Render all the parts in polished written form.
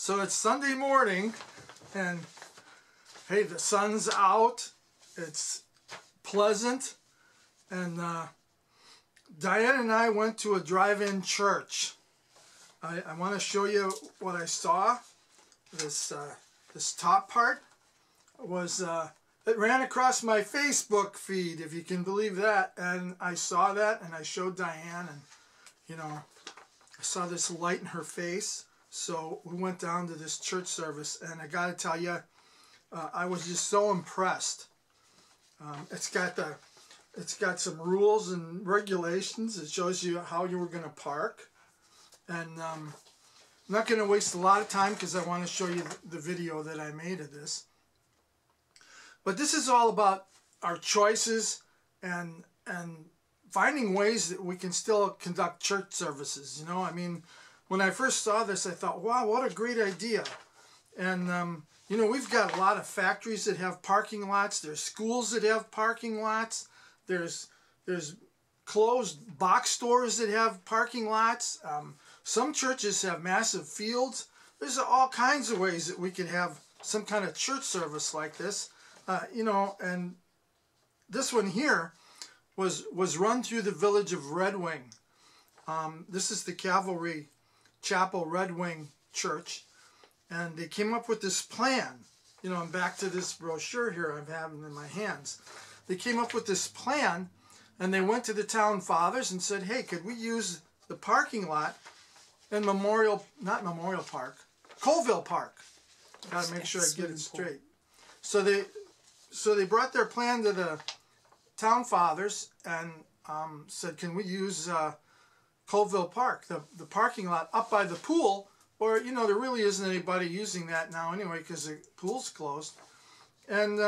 So it's Sunday morning, and hey, the sun's out. It's pleasant, and Diane and I went to a drive-in church. I want to show you what I saw. This top part was it ran across my Facebook feed, if you can believe that, and I saw that, and I showed Diane, and you know, I saw this light in her face. So we went down to this church service, and I got to tell you, I was just so impressed. It's got some rules and regulations. It shows you how you were going to park, and I'm not going to waste a lot of time because I want to show you the video that I made of this. But this is all about our choices and finding ways that we can still conduct church services. You know, I mean, when I first saw this, I thought, wow, what a great idea. And, you know, we've got a lot of factories that have parking lots. There's schools that have parking lots. There's closed box stores that have parking lots. Some churches have massive fields. There's all kinds of ways that we could have some kind of church service like this. You know, and this one here was run through the village of Red Wing. This is the Calvary Chapel Red Wing Church, and they came up with this plan. You know, I'm back to this brochure here I have in my hands. They came up with this plan, and they went to the town fathers and said, hey, could we use the parking lot in Colville Park? Gotta make sure I get it straight. So they brought their plan to the town fathers and said, can we use Colvill Park, the parking lot up by the pool, or, you know, there really isn't anybody using that now anyway because the pool's closed. And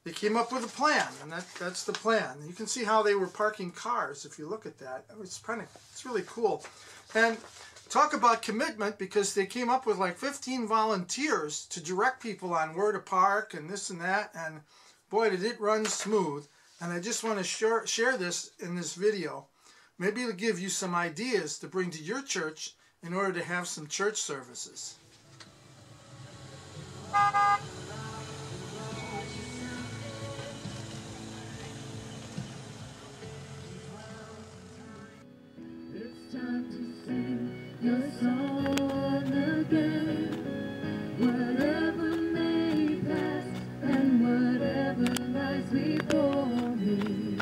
they came up with a plan, and that's the plan. You can see how they were parking cars if you look at that. It's really cool. And talk about commitment, because they came up with like 15 volunteers to direct people on where to park and this and that, and boy, did it run smooth. And I just want to share this in this video. Maybe it'll give you some ideas to bring to your church in order to have some church services. It's time to sing your song again. Whatever may pass and whatever lies before me,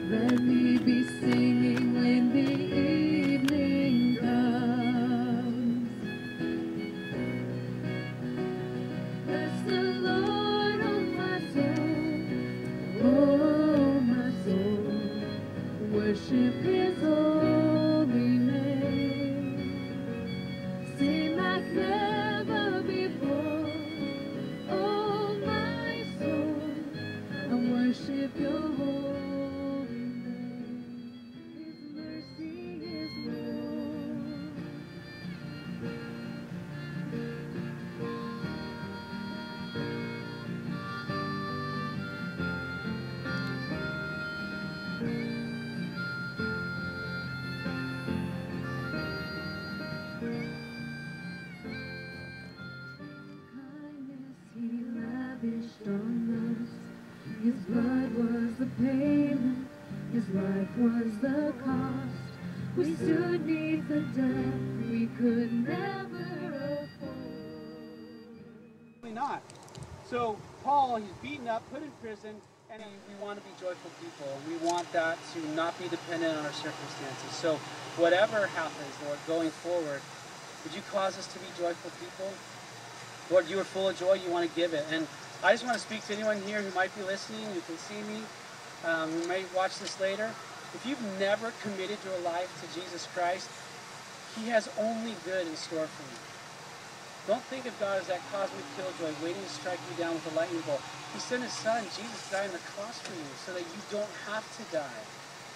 let me be singing when the evening comes. Bless the Lord, oh my soul, worship His holy name. Sing like never before, oh my soul, I worship Your holy name. His mercy is more. Kindness He lavished on us. His blood was the payment, His life was the cost. We stood neath the debt we could never afford. Probably not. So Paul, he's beaten up, put in prison, and we want to be joyful people. And we want that to not be dependent on our circumstances. So whatever happens, Lord, going forward, would You cause us to be joyful people? Lord, You are full of joy, You want to give it. And I just want to speak to anyone here who might be listening, who can see me, who may watch this later. If you've never committed your life to Jesus Christ, He has only good in store for you. Don't think of God as that cosmic killjoy waiting to strike you down with a lightning bolt. He sent His Son, Jesus, to die on the cross for you so that you don't have to die.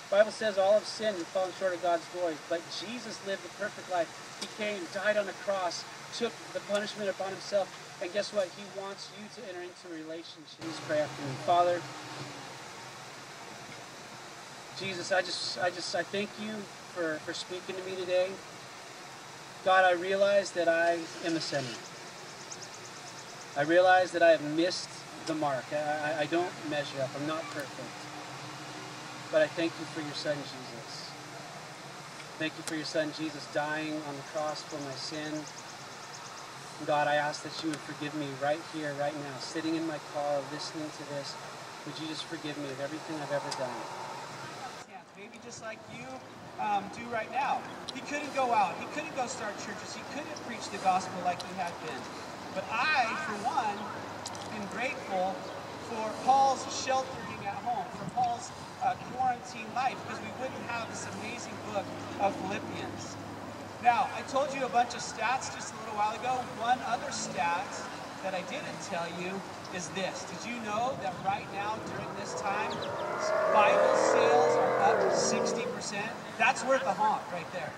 The Bible says all have sinned and fallen short of God's glory, but Jesus lived the perfect life. He came, died on the cross, took the punishment upon Himself, and guess what? He wants you to enter into a relationship. Please pray after me. Father, Jesus, I thank You for speaking to me today. God, I realize that I am a sinner. I realize that I have missed the mark. I don't measure up. I'm not perfect. But I thank you for your son, Jesus. Thank you for your son, Jesus, dying on the cross for my sin. God, I ask that you would forgive me right here, right now, sitting in my car, listening to this. Would you just forgive me of everything I've ever done? Maybe just like you do right now. He couldn't go out. He couldn't go start churches. He couldn't preach the gospel like he had been. But I, for one, am grateful for Paul's sheltering at home, for Paul's quarantine life, because we wouldn't have this amazing book of Philippians. Now, I told you a bunch of stats just a little while ago. One other stat that I didn't tell you is this. Did you know that right now, during this time, Bible sales are up 60%? That's worth a honk right there.